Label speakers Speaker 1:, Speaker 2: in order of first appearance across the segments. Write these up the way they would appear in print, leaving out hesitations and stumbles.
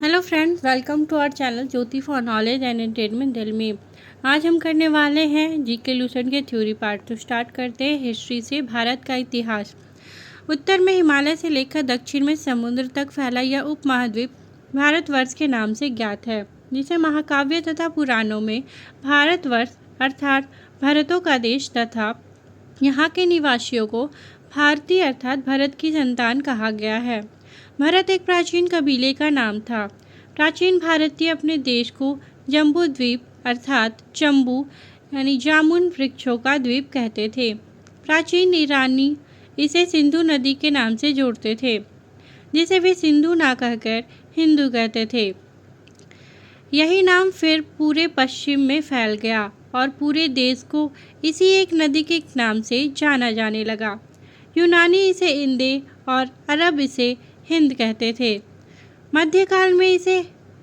Speaker 1: Hello friends, welcome to our channel Jyoti for knowledge and entertainment दिल में। आज हम करने वाले हैं जीके लूसन के थ्योरी पार्ट। तो स्टार्ट करते हैं हिस्ट्री से। भारत का इतिहास। उत्तर में हिमालय से लेकर दक्षिण में समुद्र तक फैला यह उपमहाद्वीप भारतवर्ष के नाम से ज्ञात है, जिसे महाकाव्य तथा पुराणों में भारतवर्ष अर्थात भारतों का देश तथा यहाँ के निवासियों को भारतीय अर्थात भरत की संतान कहा गया है। भरत एक प्राचीन कबीले का नाम था। प्राचीन भारतीय अपने देश को जम्बू द्वीप अर्थात चंबू यानी जामुन वृक्षों का द्वीप कहते थे। प्राचीन ईरानी इसे सिंधु नदी के नाम से जोड़ते थे, जिसे वे सिंधु ना कहकर हिंदू कहते थे। यही नाम फिर पूरे पश्चिम में फैल गया और पूरे देश को इसी एक नदी के नाम से जाना जाने लगा। यूनानी इसे इंदे और अरब इसे हिंद कहते थे। मध्यकाल में इसे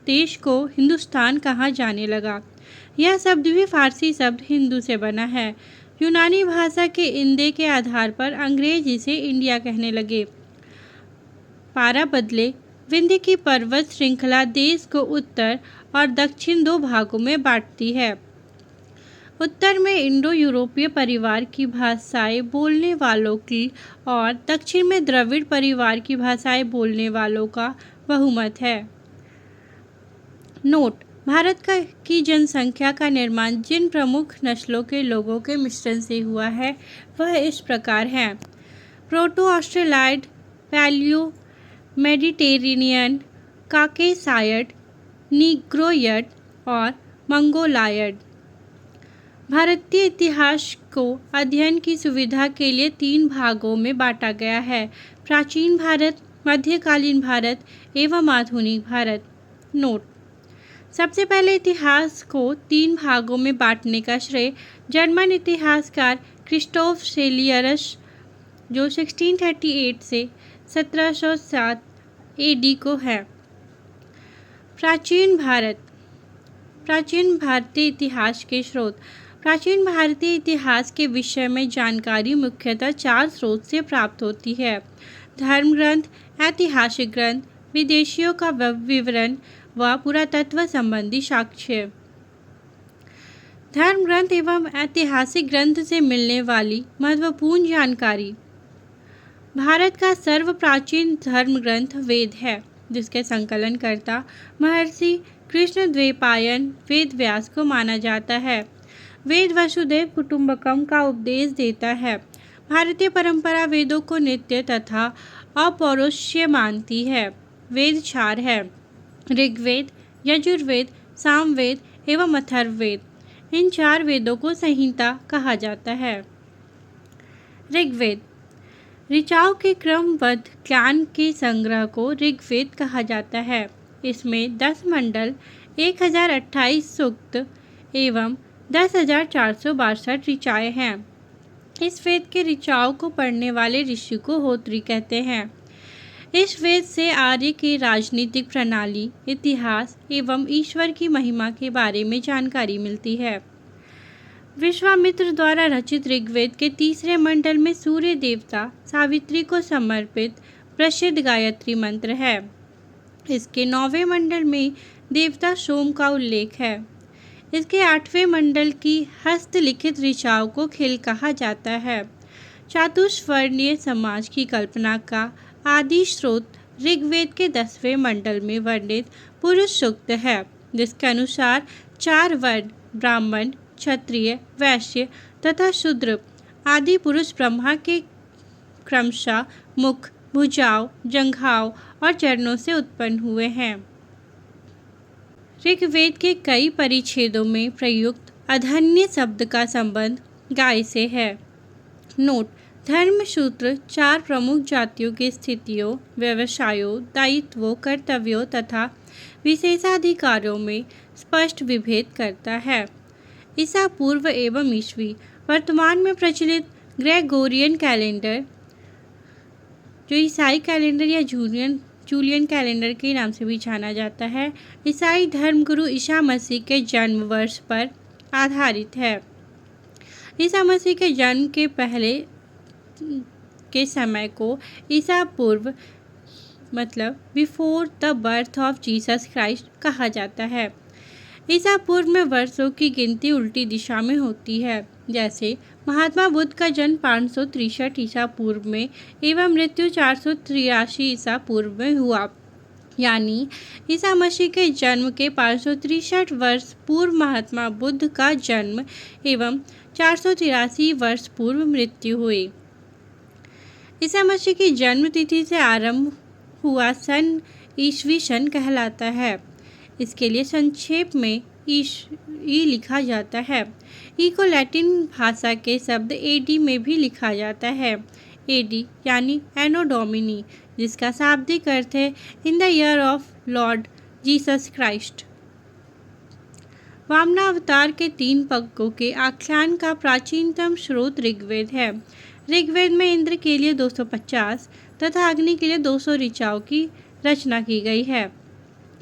Speaker 1: देश को हिंदुस्तान कहा जाने लगा। यह शब्द भी फारसी शब्द हिंदू से बना है। यूनानी भाषा के इंदे के आधार पर अंग्रेज इसे इंडिया कहने लगे। पारा बदले विंध्य की पर्वत श्रृंखला देश को उत्तर और दक्षिण दो भागों में बांटती है। उत्तर में इंडो यूरोपीय परिवार की भाषाएं बोलने वालों की और दक्षिण में द्रविड़ परिवार की भाषाएं बोलने वालों का बहुमत है। नोट: भारत की जनसंख्या का निर्माण जिन प्रमुख नस्लों के लोगों के मिश्रण से हुआ है वह इस प्रकार है: प्रोटो ऑस्ट्रेलॉयड, पैलियो मेडिटेरेनियन, काकेसायड, नीग्रोयड और मंगोलायड। भारतीय इतिहास को अध्ययन की सुविधा के लिए 3 भागों में बांटा गया है: प्राचीन भारत, मध्यकालीन भारत एवं आधुनिक भारत। नोट: सबसे पहले इतिहास को 3 भागों में बांटने का श्रेय जर्मन इतिहासकार क्रिस्टोफ सेलियरस जो 1638 से 1707 एडी को है। प्राचीन भारत। प्राचीन भारतीय इतिहास के स्रोत। प्राचीन भारतीय इतिहास के विषय में जानकारी मुख्यतः 4 स्रोत से प्राप्त होती है: धर्म ग्रंथ, ऐतिहासिक ग्रंथ, विदेशियों का विवरण व पुरातत्व संबंधी साक्ष्य। धर्म ग्रंथ एवं ऐतिहासिक ग्रंथ से मिलने वाली महत्वपूर्ण जानकारी। भारत का सर्व प्राचीन धर्म ग्रंथ वेद है, जिसके संकलनकर्ता महर्षि कृष्णद्वैपायन वेद व्यास को माना जाता है। वेद वसुधैव कुटुंबकम का उपदेश देता है। भारतीय परंपरा वेदों को नित्य तथा अपौरुषेय मानती है। वेद 4 है: ऋग्वेद, यजुर्वेद, सामवेद एवं अथर्ववेद। इन 4 वेदों को संहिता कहा जाता है। ऋग्वेद ऋचाओं के क्रमबद्ध ज्ञान के संग्रह को ऋग्वेद कहा जाता है। इसमें 10 मंडल, 1028 सूक्त एवं 10,462 ऋचाएँ हैं। इस वेद के ऋचाओं को पढ़ने वाले ऋषि को होत्री कहते हैं। इस वेद से आर्य की राजनीतिक प्रणाली, इतिहास एवं ईश्वर की महिमा के बारे में जानकारी मिलती है। विश्वामित्र द्वारा रचित ऋग्वेद के 3रे मंडल में सूर्य देवता सावित्री को समर्पित प्रसिद्ध गायत्री मंत्र है। इसके 9वें मंडल में देवता सोम का उल्लेख है। इसके 8वें मंडल की हस्तलिखित ऋचाओं को खिल कहा जाता है। चातुष्वर्णीय समाज की कल्पना का आदि स्रोत ऋग्वेद के 10वें मंडल में वर्णित पुरुष सूक्त है, जिसके अनुसार 4 वर्ण ब्राह्मण, क्षत्रिय, वैश्य तथा शूद्र आदि पुरुष ब्रह्मा के क्रमशः मुख, भुजाओं, जंघाओं और चरणों से उत्पन्न हुए हैं। ऋग्वेद के कई परिच्छेदों में प्रयुक्त अधन्य शब्द का संबंध गाय से है। नोट: धर्मसूत्र 4 प्रमुख जातियों की स्थितियों, व्यवसायों, दायित्वों, कर्तव्यों तथा विशेषाधिकारों में स्पष्ट विभेद करता है। ईसा पूर्व एवं ईस्वी वर्तमान में प्रचलित ग्रेगोरियन कैलेंडर, जो ईसाई कैलेंडर या जूलियन कैलेंडर के नाम से भी जाना जाता है, ईसाई धर्मगुरु ईसा मसीह के जन्म वर्ष पर आधारित है। ईसा मसीह के जन्म के पहले के समय को ईसा पूर्व मतलब before the birth of Jesus Christ कहा जाता है। ईसा पूर्व में वर्षों की गिनती उल्टी दिशा में होती है। जैसे महात्मा बुद्ध का जन्म 563 ईसा पूर्व में एवं मृत्यु 483 ईसा पूर्व में हुआ, यानी ईसा मसीह के जन्म के 563 वर्ष पूर्व महात्मा बुद्ध का जन्म एवं 483 वर्ष पूर्व मृत्यु हुई। ईसा मसीह की जन्म तिथि से आरंभ हुआ सन ईस्वी सन कहलाता है। इसके लिए संक्षेप में ई लिखा जाता है। ई को लैटिन भाषा के शब्द एडी में भी लिखा जाता है। एडी यानी एनो डोमिनी, जिसका शाब्दिक अर्थ है in the year of Lord Jesus Christ. Vamanavatar के 3 पगों के आख्यान का प्राचीनतम स्रोत ऋग्वेद है। ऋग्वेद में इंद्र के लिए 250 तथा अग्नि के लिए 200 ऋचाओं की रचना की गई है।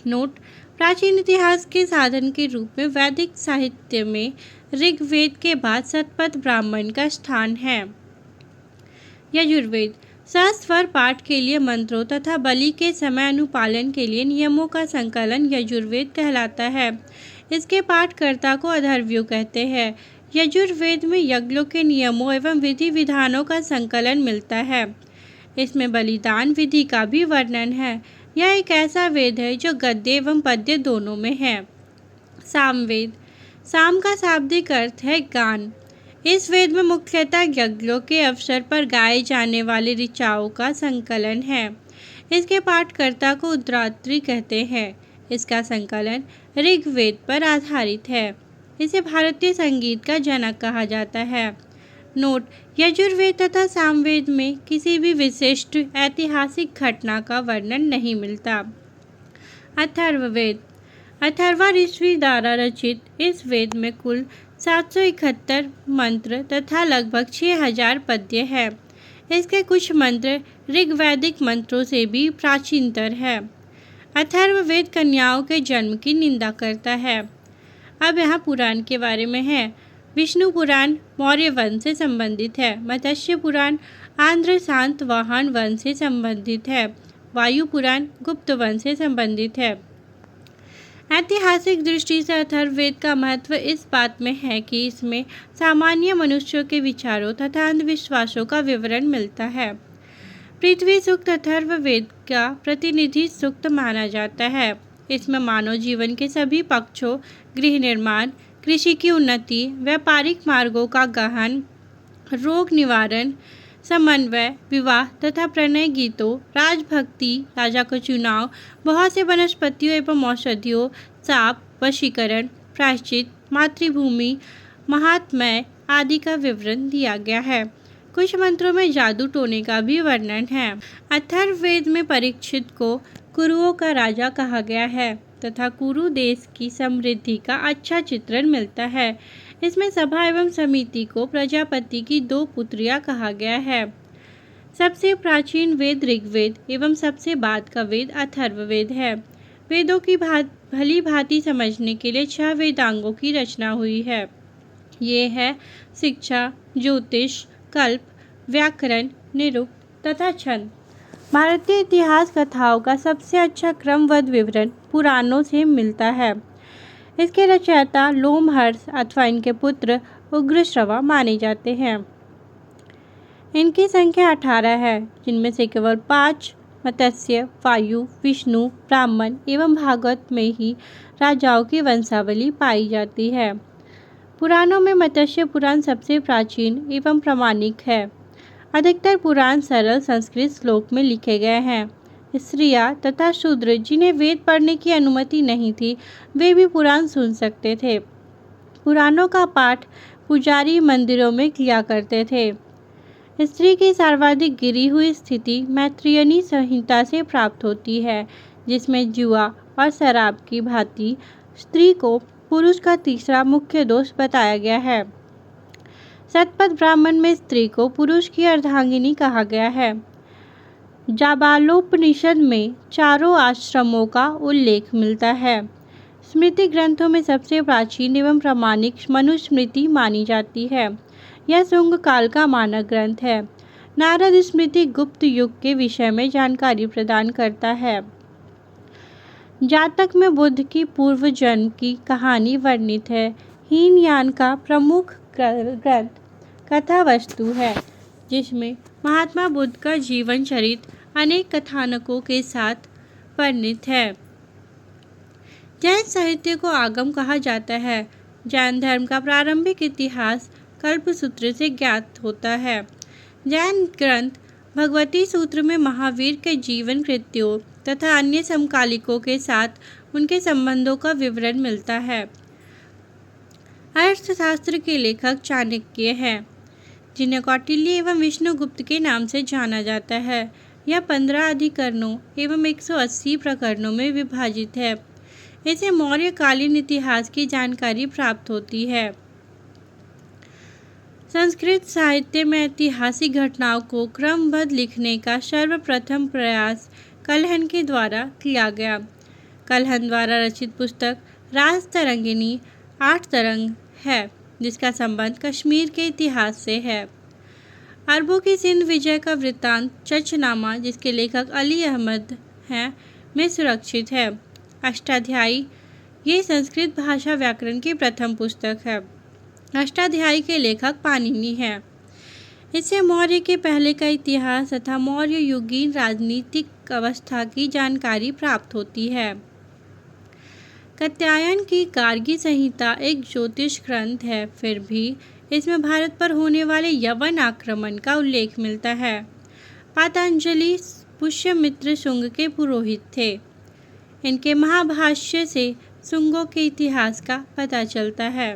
Speaker 1: नोट: प्राचीन इतिहास के साधन के रूप में वैदिक साहित्य में ऋग्वेद के बाद शतपथ ब्राह्मण का स्थान है। यजुर्वेद सहस्वर पाठ के लिए मंत्रों तथा बलि के समय अनुपालन के लिए नियमों का संकलन यजुर्वेद कहलाता है। इसके पाठकर्ता को अथर्ववेद कहते हैं। यजुर्वेद में यज्ञों के नियमों एवं विधि विधानों का संकलन मिलता है। इसमें बलिदान विधि का भी वर्णन है। यह एक ऐसा वेद है जो गद्य एवं पद्य दोनों में है। सामवेद, साम का शाब्दिक अर्थ है गान। इस वेद में मुख्यतः यज्ञों के अवसर पर गाए जाने वाले ऋचाओं का संकलन है। इसके पाठकर्ता को उद्रात्री कहते हैं। इसका संकलन ऋग्वेद पर आधारित है। इसे भारतीय संगीत का जनक कहा जाता है। नोट: यजुर्वेद तथा सामवेद में किसी भी विशिष्ट ऐतिहासिक घटना का वर्णन नहीं मिलता। अथर्ववेद, अथर्वा ऋषि द्वारा रचित इस वेद में कुल 771 मंत्र तथा लगभग 6000 पद्य है। इसके कुछ मंत्र ऋग्वैदिक मंत्रों से भी प्राचीनतर है। अथर्ववेद कन्याओं के जन्म की निंदा करता है। अब यहाँ पुराण के बारे में है। विष्णु पुराण मौर्य वंश से संबंधित है। मत्स्य पुराण आंध्र सातवाहन वंश से संबंधित है। वायु पुराण गुप्त वंश से संबंधित है। ऐतिहासिक दृष्टि से अथर्ववेद का महत्व इस बात में है कि इसमें सामान्य मनुष्यों के विचारों तथा अंधविश्वासों का विवरण मिलता है। पृथ्वी सूक्त अथर्ववेद का प्रतिनिधि सूक्त माना जाता है। इसमें मानव जीवन के सभी पक्षों, गृह निर्माण, कृषि की उन्नति, व्यापारिक मार्गों का गहन, रोग निवारण, समन्वय, विवाह तथा प्रणय गीतों, राजभक्ति, राजा का चुनाव, बहुत से वनस्पतियों एवं औषधियों, शाप, वशीकरण, प्रायश्चित, मातृभूमि, महात्म्य आदि का विवरण दिया गया है। कुछ मंत्रों में जादू टोने का भी वर्णन है। अथर्ववेद में परीक्षित को कुरुओं का राजा कहा गया है तथा कुरु देश की समृद्धि का अच्छा चित्रण मिलता है। इसमें सभा एवं समिति को प्रजापति की 2 पुत्रियां कहा गया है। सबसे प्राचीन वेद ऋग्वेद एवं सबसे बाद का वेद अथर्ववेद है। वेदों की भली भांति समझने के लिए 6 वेदांगों की रचना हुई है। ये है शिक्षा, ज्योतिष, कल्प, व्याकरण, निरुक्त तथा छंद। भारतीय इतिहास कथाओं का सबसे अच्छा क्रमबद्ध विवरण पुराणों से मिलता है। इसके रचयिता लोमहर्ष अथवा इनके पुत्र उग्रश्रवा माने जाते हैं। इनकी संख्या 18 है, जिनमें से केवल 5 मत्स्य, वायु, विष्णु, ब्राह्मण एवं भागवत में ही राजाओं की वंशावली पाई जाती है। पुराणों में मत्स्य पुराण सबसे प्राचीन एवं प्रामाणिक है। अधिकतर पुराण सरल संस्कृत श्लोक में लिखे गए हैं। स्त्रियां तथा शूद्र जिन्हें वेद पढ़ने की अनुमति नहीं थी, वे भी पुराण सुन सकते थे। पुराणों का पाठ पुजारी मंदिरों में किया करते थे। स्त्री की सर्वाधिक गिरी हुई स्थिति मैत्रेयी संहिता से प्राप्त होती है, जिसमें जुआ और शराब की भांति स्त्री को पुरुष का तीसरा मुख्य दोष बताया गया है। शतपथ ब्राह्मण में स्त्री को पुरुष की अर्धांगिनी कहा गया है। जाबालोपनिषद में 4 आश्रमों का उल्लेख मिलता है। स्मृति ग्रंथों में सबसे प्राचीन एवं प्रामाणिक मनुस्मृति मानी जाती है। यह शुंग काल का मानक ग्रंथ है। नारद स्मृति गुप्त युग के विषय में जानकारी प्रदान करता है। जातक में बुद्ध की पूर्व जन्म की कहानी वर्णित है। हीनयान का प्रमुख ग्रंथ कथा वस्तु है, जिसमें महात्मा बुद्ध का जीवन चरित्र अनेक कथानकों के साथ वर्णित है। जैन साहित्य को आगम कहा जाता है। जैन धर्म का प्रारंभिक इतिहास कल्पसूत्र से ज्ञात होता है। जैन ग्रंथ भगवती सूत्र में महावीर के जीवन कृत्यों तथा अन्य समकालिकों के साथ उनके संबंधों का विवरण मिलता है। अर्थशास्त्र के लेखक चाणक्य हैं, जिन्हें कौटिल्य एवं विष्णुगुप्त के नाम से जाना जाता है। यह 15 अधिकरणों एवं 180 प्रकरणों में विभाजित है। इसे मौर्यकालीन इतिहास की जानकारी प्राप्त होती है। संस्कृत साहित्य में ऐतिहासिक घटनाओं को क्रमबद्ध लिखने का सर्वप्रथम प्रयास कल्हण के द्वारा किया गया। कल्हण द्वारा रचित पुस्तक राजतरंगिणी 8 तरंग है, जिसका संबंध कश्मीर के इतिहास से है। अरबों की सिंध विजय का वृत्तांत चचनामा, जिसके लेखक अली अहमद हैं, में सुरक्षित है। अष्टाध्यायी ये संस्कृत भाषा व्याकरण की प्रथम पुस्तक है। अष्टाध्यायी के लेखक पाणिनि हैं। इससे मौर्य के पहले का इतिहास तथा मौर्य युगीन राजनीतिक अवस्था की जानकारी प्राप्त होती है। कात्यायन की गार्गी संहिता एक ज्योतिष ग्रंथ है, फिर भी इसमें भारत पर होने वाले यवन आक्रमण का उल्लेख मिलता है। पातंजलि पुष्यमित्र शुंग के पुरोहित थे। इनके महाभाष्य से शुंगों के इतिहास का पता चलता है।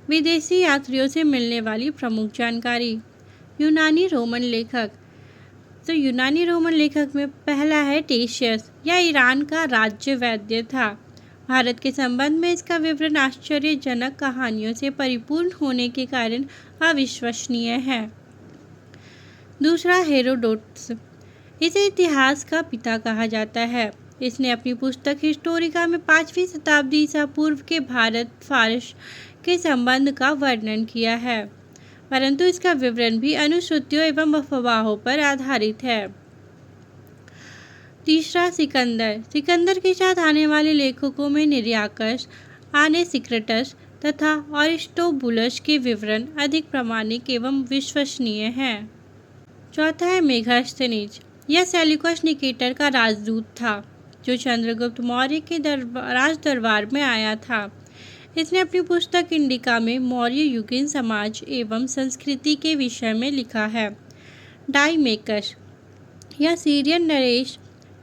Speaker 1: विदेशी यात्रियों से मिलने वाली प्रमुख जानकारी। यूनानी रोमन लेखक। तो यूनानी रोमन लेखक में पहला है टेशियस। यह ईरान का राज्य वैद्य था। भारत के संबंध में इसका विवरण आश्चर्यजनक कहानियों से परिपूर्ण होने के कारण अविश्वसनीय है। दूसरा हेरोडोटस। इसे इतिहास का पिता कहा जाता है। इसने अपनी पुस्तक हिस्टोरिका में 5वीं शताब्दी ईसा पूर्व के भारत फारस के संबंध का वर्णन किया है, परंतु इसका विवरण भी अनुश्रुतियों एवं अफवाहों पर आधारित है। तीसरा सिकंदर। सिकंदर के साथ आने वाले लेखकों में निरियाकस, आनेसिक्रेटस तथा अरिस्टोबुलस के विवरण अधिक प्रामाणिक एवं विश्वसनीय हैं। चौथा है मेगास्थनीज। यह सेल्यूकस निकेटर का राजदूत था, जो चंद्रगुप्त मौर्य के राज दरबार में आया था। इसने अपनी पुस्तक इंडिका में मौर्य युगीन समाज एवं संस्कृति के विषय में लिखा है। डाइमेकस। यह सीरियन नरेश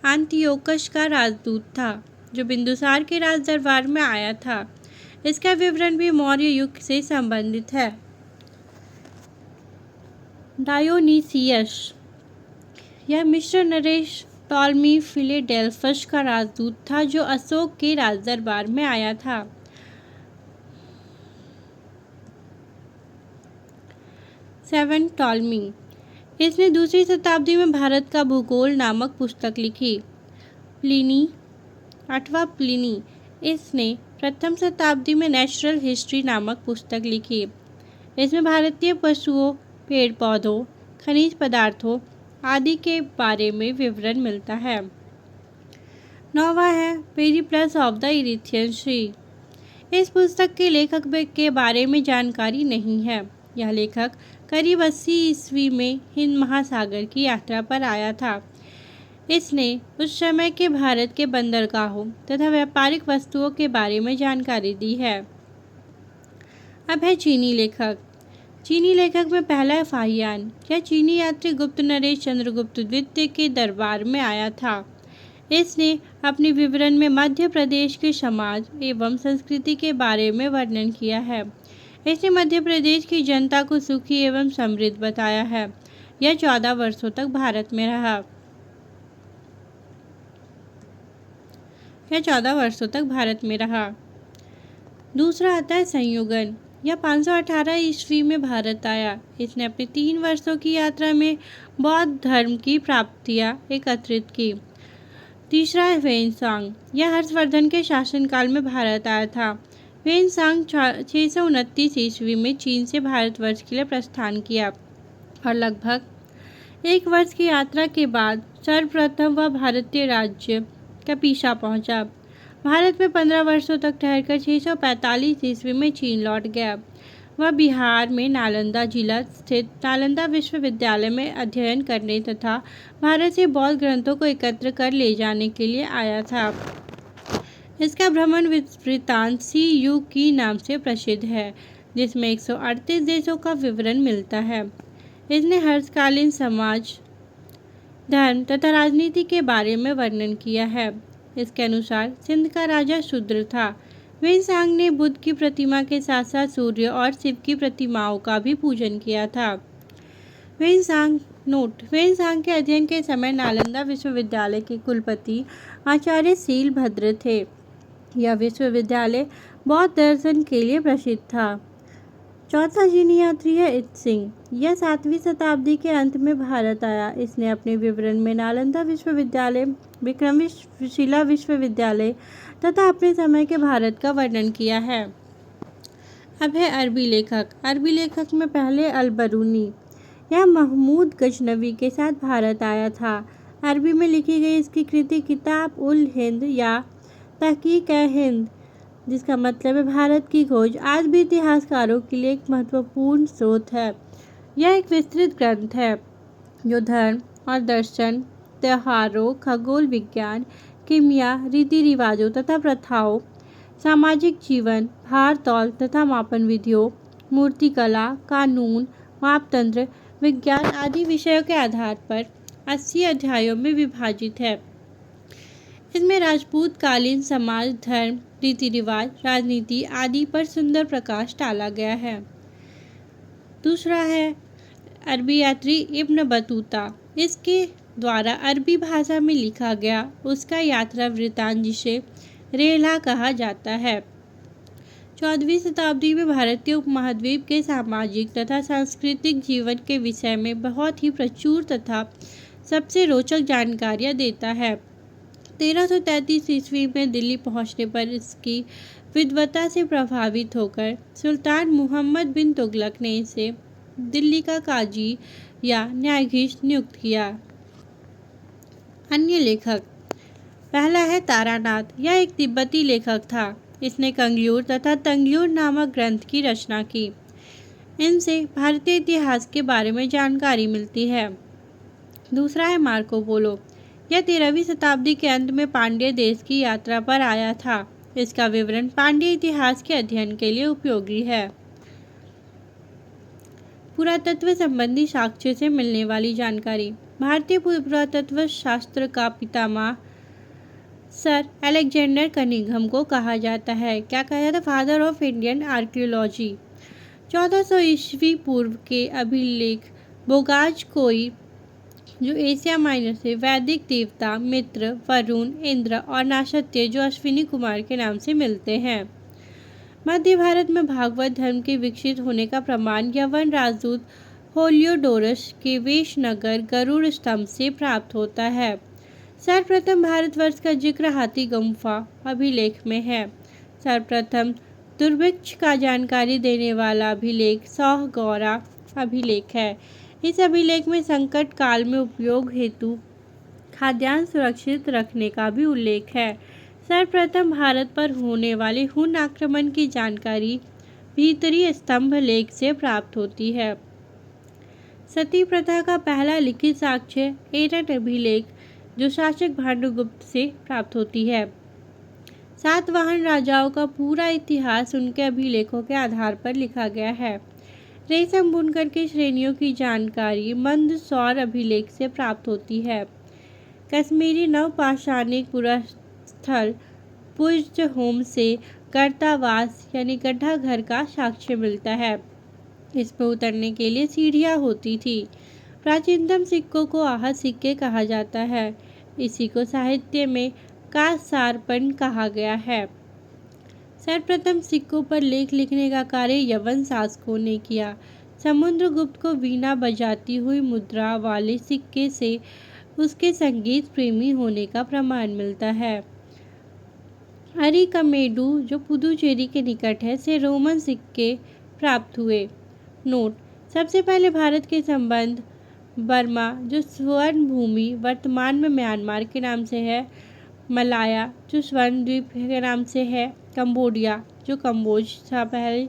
Speaker 1: एंटियोकस का राजदूत था, जो बिंदुसार के राज दरबार में आया था। इसका विवरण भी मौर्य युग से संबंधित है। डायोनीसियस। यह मिस्र नरेश टॉलमी फिलेडेल्फस का राजदूत था, जो अशोक के राज दरबार में आया था। Seven Ptolemy. इसने 2वीं शताब्दी में भारत का भूगोल नामक पुस्तक लिखी। प्लिनी। 8वां प्लिनी। इसने प्रथम शताब्दी में नेचुरल हिस्ट्री नामक पुस्तक लिखी। इसमें भारतीय पशुओं, पेड़ पौधों, खनिज पदार्थों आदि के बारे में विवरण मिलता है। 9वां है पेरिप्लस ऑफ द इरिथियन सी। इस पुस्तक के लेखक के बारे में जानकारी नहीं है। यह लेखक करीब 80 ईस्वी में हिंद महासागर की यात्रा पर आया था। इसने उस समय के भारत के बंदरगाहों तथा व्यापारिक वस्तुओं के बारे में जानकारी दी है। अब है चीनी लेखक। चीनी लेखक में पहला है फाहियान। यह चीनी यात्री गुप्त नरेश चंद्रगुप्त द्वितीय के दरबार में आया था। इसने अपने विवरण में मध्य प्रदेश के समाज एवं संस्कृति के बारे में वर्णन किया है। इसने मध्य प्रदेश की जनता को सुखी एवं समृद्ध बताया है। यह 14 वर्षों तक भारत में रहा। दूसरा आता है संयुगन। यह 518 ईस्वी में भारत आया। इसने अपनी 3 वर्षों की यात्रा में बौद्ध धर्म की प्राप्तियां एकत्रित की। तीसरा है वेनसांग। यह हर्षवर्धन के शासनकाल में भारत आया था। वेनसांग 629 ईस्वी में चीन से भारतवर्ष के लिए प्रस्थान किया। और लगभग 1 वर्ष की यात्रा के बाद सर्वप्रथम वह भारतीय राज्य का पीछा पहुंचा। भारत में 15 वर्षों तक ठहरकर 645 ईस्वी में चीन लौट गया। वह बिहार में नालंदा जिला स्थित नालंदा विश्वविद्यालय में अध्ययन करने तथा भारत से बौद्ध ग्रंथों को एकत्र कर ले जाने के लिए आया था। इसका भ्रमण वृत्तांत CU की नाम से प्रसिद्ध है, जिसमें 138 देशों का विवरण मिलता है। इसने हर्षकालीन समाज, धर्म तथा राजनीति के बारे में वर्णन किया है। इसके अनुसार सिंध का राजा शूद्र था। वेनसांग ने बुद्ध की प्रतिमा के साथ साथ सूर्य और शिव की प्रतिमाओं का भी पूजन किया था। वेनसांग के अध्ययन के समय नालंदा विश्वविद्यालय के कुलपति आचार्य शीलभद्र थे। यह विश्वविद्यालय बौद्ध दर्शन के लिए प्रसिद्ध था। चौथा चीनी यात्री है इत सिंह। यह 7वीं शताब्दी के अंत में भारत आया। इसने अपने विवरण में नालंदा विश्वविद्यालय, विक्रमशिला विश्वविद्यालय तथा अपने समय के भारत का वर्णन किया है। अब है अरबी लेखक। अरबी लेखक में पहले अल-बरूनी। यह महमूद गजनवी के साथ भारत आया था। अरबी में लिखी गई इसकी कृति किताब उल हिंद या तहकीक-ए-हिंद, जिसका मतलब है भारत की खोज, आज भी इतिहासकारों के लिए एक महत्वपूर्ण स्रोत है। यह एक विस्तृत ग्रंथ है जो धर्म और दर्शन, त्योहारों, खगोल विज्ञान, कीमिया, रीति रिवाजों तथा प्रथाओं, सामाजिक जीवन, भार तौल तथा मापन विधियों, मूर्तिकला, कानून, मापतंत्र, विज्ञान आदि विषयों के आधार पर 80 अध्यायों में विभाजित है। इसमें राजपूत कालीन समाज, धर्म, रीति रिवाज, राजनीति आदि पर सुंदर प्रकाश डाला गया है। दूसरा है अरबी यात्री इब्न बतूता। इसके द्वारा अरबी भाषा में लिखा गया उसका यात्रा वृत्तांत, जिसे रेला कहा जाता है, 14वीं शताब्दी में भारतीय उपमहाद्वीप के सामाजिक तथा सांस्कृतिक जीवन के विषय में बहुत ही प्रचुर तथा सबसे रोचक जानकारियाँ देता है। 1333 ईस्वी में दिल्ली पहुंचने पर इसकी विद्वता से प्रभावित होकर सुल्तान मुहम्मद बिन तुगलक ने इसे दिल्ली का काजी या न्यायाधीश नियुक्त किया। अन्य लेखक, पहला है तारानाथ। यह एक तिब्बती लेखक था। इसने कंग्यूर तथा तंग्यूर नामक ग्रंथ की रचना की। इनसे भारतीय इतिहास के बारे में जानकारी मिलती है। दूसरा है मार्को पोलो। यह 13वीं शताब्दी के अंत में पांड्य देश की यात्रा पर आया था। इसका विवरण पांड्य इतिहास के अध्ययन के लिए उपयोगी है। पुरातत्व संबंधी साक्ष्य से मिलने वाली जानकारी। भारतीय पुरातत्व शास्त्र का पितामह सर अलेक्जेंडर कनिंघम को कहा जाता है। क्या कहा जाता है? Father of Indian archaeology. 1400 ईस्वी पूर्व के अभिलेख बोगाज कोई, जो एशिया माइनर से वैदिक देवता मित्र, वरुण, इंद्र और नासत्य, जो अश्विनी कुमार के नाम से मिलते हैं। मध्य भारत में भागवत धर्म के विकसित होने का प्रमाण यवन राजदूत होलियोडोरस के वेशनगर गरुड़ स्तंभ से प्राप्त होता है। सर्वप्रथम भारतवर्ष का जिक्र हाथी गुम्फा अभिलेख में है। सर्वप्रथम दुर्भिक्ष का जानकारी देने वाला अभिलेख सौहगौरा अभिलेख है। इस अभिलेख में संकट काल में उपयोग हेतु खाद्यान्न सुरक्षित रखने का भी उल्लेख है। सर्वप्रथम भारत पर होने वाले हुन आक्रमण की जानकारी भीतरी स्तंभ लेख से प्राप्त होती है। सती प्रथा का पहला लिखित साक्ष्य एरन अभिलेख, जो शासक भानुगुप्त से प्राप्त होती है। सातवाहन राजाओं का पूरा इतिहास उनके अभिलेखों के आधार पर लिखा गया है। रेशम बुनकर की श्रेणियों की जानकारी मंदसौर अभिलेख से प्राप्त होती है। कश्मीरी नवपाषाणिक पुरास्थल पुष्ट होम से गर्तावास यानी गड्ढा घर का साक्ष्य मिलता है। इस पर उतरने के लिए सीढ़ियाँ होती थी। प्राचीनतम सिक्कों को आहत सिक्के कहा जाता है। इसी को साहित्य में कासारपन कहा गया है। सर्वप्रथम सिक्कों पर लेख लिखने का कार्य यवन शासकों ने किया। समुद्रगुप्त को वीणा बजाती हुई मुद्रा वाले सिक्के से उसके संगीत प्रेमी होने का प्रमाण मिलता है। अरिकमेडु, जो पुदुचेरी के निकट है, से रोमन सिक्के प्राप्त हुए। नोट: सबसे पहले भारत के संबंध बर्मा जो स्वर्ण भूमि वर्तमान में म्यांमार के नाम से है, मलाया जो स्वर्ण द्वीप के नाम से है, कंबोडिया जो कम्बोज था पहले,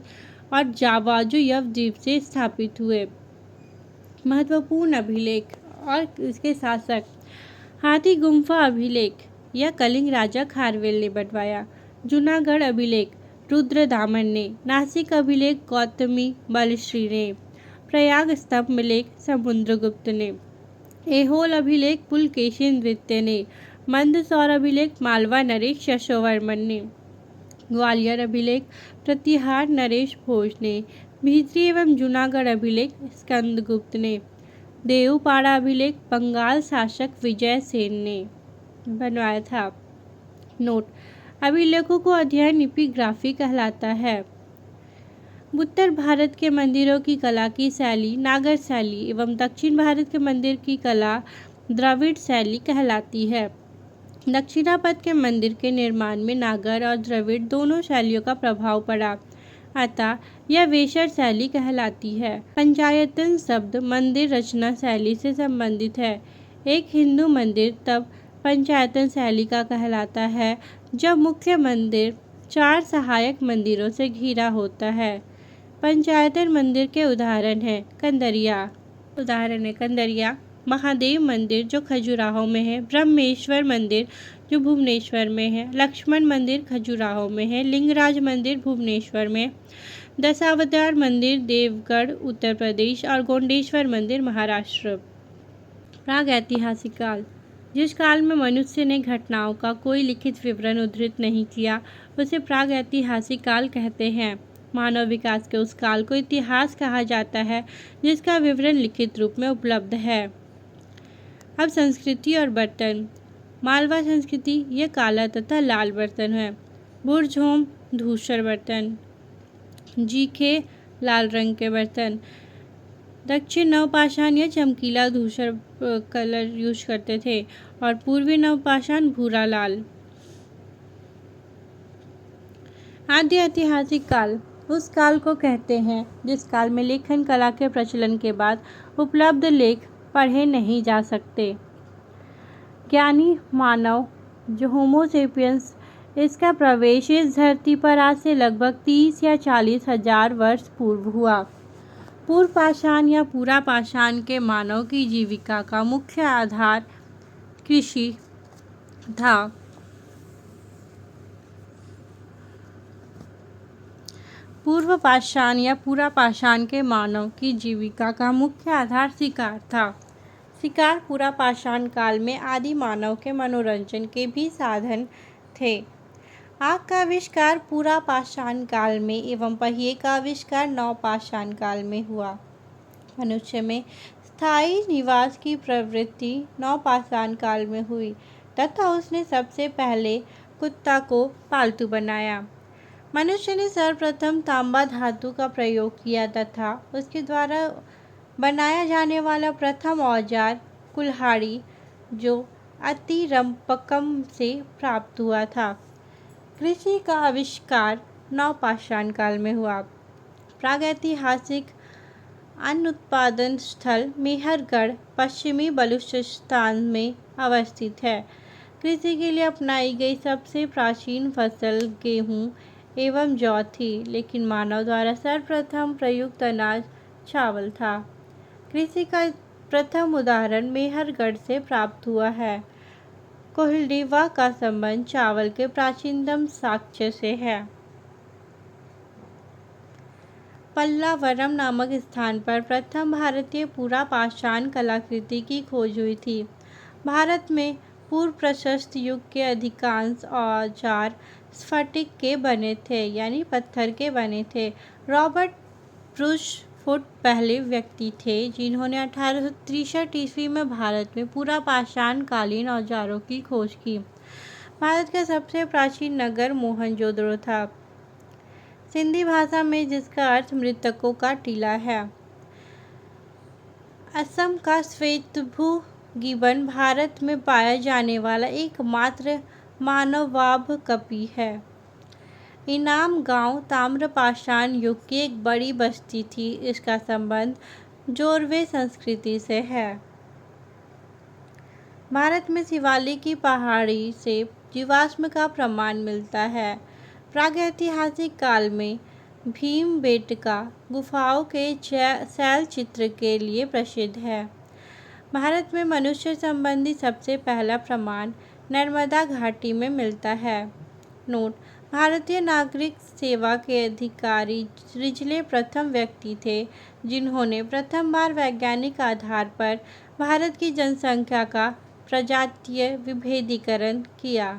Speaker 1: और जावा जो यव द्वीप से स्थापित हुए। महत्वपूर्ण अभिलेख और इसके शासक। हाथी गुम्फा अभिलेख यह कलिंग राजा खारवेल ने बनवाया। जूनागढ़ अभिलेख रुद्रदामन ने। नासिक अभिलेख गौतमी बलश्री ने। प्रयाग स्तंभ लेख समुद्रगुप्त ने। ऐहोल अभिलेख पुलकेशिन द्वितीय ने। मंदसौर अभिलेख मालवा नरेश यशोवर्मन ने। ग्वालियर अभिलेख प्रतिहार नरेश भोज ने। भीतरी एवं जूनागढ़ अभिलेख स्कंदगुप्त ने। देवपाड़ा अभिलेख बंगाल शासक विजय सेन ने बनवाया था। नोट: अभिलेखों को अध्ययन एपिग्राफी कहलाता है। उत्तर भारत के मंदिरों की कला की शैली नागर शैली एवं दक्षिण भारत के मंदिर की कला द्रविड़ शैली कहलाती है। दक्षिणापथ के मंदिर के निर्माण में नागर और द्रविड़ दोनों शैलियों का प्रभाव पड़ा, अतः यह वेशर शैली कहलाती है। पंचायतन शब्द मंदिर रचना शैली से संबंधित है। एक हिंदू मंदिर तब पंचायतन शैली का कहलाता है जब मुख्य मंदिर 4 सहायक मंदिरों से घिरा होता है। पंचायतन मंदिर के उदाहरण हैं कंदरिया, महादेव मंदिर जो खजुराहो में है, ब्रह्मेश्वर मंदिर जो भुवनेश्वर में है, लक्ष्मण मंदिर खजुराहो में है, लिंगराज मंदिर भुवनेश्वर में, दशावतार मंदिर देवगढ़ उत्तर प्रदेश और गोंडेश्वर मंदिर महाराष्ट्र। प्रागैतिहासिक काल। जिस काल में मनुष्य ने घटनाओं का कोई लिखित विवरण उद्धृत नहीं किया उसे प्रागैतिहासिक काल कहते हैं। मानव विकास के उस काल को इतिहास कहा जाता है जिसका विवरण लिखित रूप में उपलब्ध है। अब संस्कृति और बर्तन। मालवा संस्कृति यह काला तथा लाल बर्तन है। बुरझोम धूसर बर्तन, जीखे लाल रंग के बर्तन। दक्षिण नवपाषाण या चमकीला धूसर कलर यूज करते थे और पूर्वी नवपाषाण भूरा लाल। आदि ऐतिहासिक काल उस काल को कहते हैं जिस काल में लेखन कला के प्रचलन के बाद उपलब्ध लेख पढ़े नहीं जा सकते। ज्ञानी मानव जो होमो सेपियंस, इसका प्रवेश इस धरती पर आज से लगभग 30 या 40 हजार वर्ष पूर्व हुआ। पूर्व पाषाण या पूरा पाषाण के मानव की जीविका का मुख्य आधार कृषि था। पूर्व पाषाण या पूरा पाषाण के मानव की जीविका का मुख्य आधार शिकार था। शिकार पूरा पाषाण काल में आदि मानव के मनोरंजन के भी साधन थे। आग का आविष्कार पूरा पाषाण काल में एवं पहिए का आविष्कार नवपाषाण काल में हुआ। मनुष्य में स्थायी निवास की प्रवृत्ति नवपाषाण काल में हुई तथा उसने सबसे पहले कुत्ता को पालतू बनाया। मनुष्य ने सर्वप्रथम तांबा धातु का प्रयोग किया तथा उसके द्वारा बनाया जाने वाला प्रथम औजार कुल्हाड़ी जो अतिरंपकम से प्राप्त हुआ था। कृषि का आविष्कार नवपाषाण काल में हुआ। प्रागैतिहासिक अन्न उत्पादन स्थल मेहरगढ़ पश्चिमी बलूचिस्तान में अवस्थित है। कृषि के लिए अपनाई गई सबसे प्राचीन फसल गेहूँ एवं जौ थी, लेकिन मानव द्वारा सर्वप्रथम प्रयुक्त अनाज चावल था। कृषि का प्रथम उदाहरण मेहरगढ़ से प्राप्त हुआ है। कोल्डिवा का संबंध चावल के प्राचीनतम साक्ष्य से है। पल्लावरम नामक स्थान पर प्रथम भारतीय पूरा पाषाण कलाकृति की खोज हुई थी। भारत में पूर्व प्रशस्त युग के अधिकांश औजार स्फटिक के बने थे यानी पत्थर के बने थे। रॉबर्ट ब्रूस फुट पहले व्यक्ति थे जिन्होंने 1863 ईस्वी में भारत में पूरा पाषाण कालीन औजारों की खोज की। भारत का सबसे प्राचीन नगर मोहनजोदड़ो था, सिंधी भाषा में जिसका अर्थ मृतकों का टीला है। असम का श्वेतभू गिबन भारत में पाया जाने वाला एकमात्र मानवाभ कपि है। इनाम गांव ताम्रपाषाण युग की एक बड़ी बस्ती थी। इसका संबंध जोरवे संस्कृति से है। भारत में शिवालिक की पहाड़ी से जीवाश्म का प्रमाण मिलता है। प्रागैतिहासिक काल में भीमबेटका गुफाओं के शैल चित्र के लिए प्रसिद्ध है। भारत में मनुष्य संबंधी सबसे पहला प्रमाण नर्मदा घाटी में मिलता है। नोट: भारतीय नागरिक सेवा के अधिकारी रिजले प्रथम व्यक्ति थे जिन्होंने प्रथम बार वैज्ञानिक आधार पर भारत की जनसंख्या का प्रजातीय विभेदीकरण किया।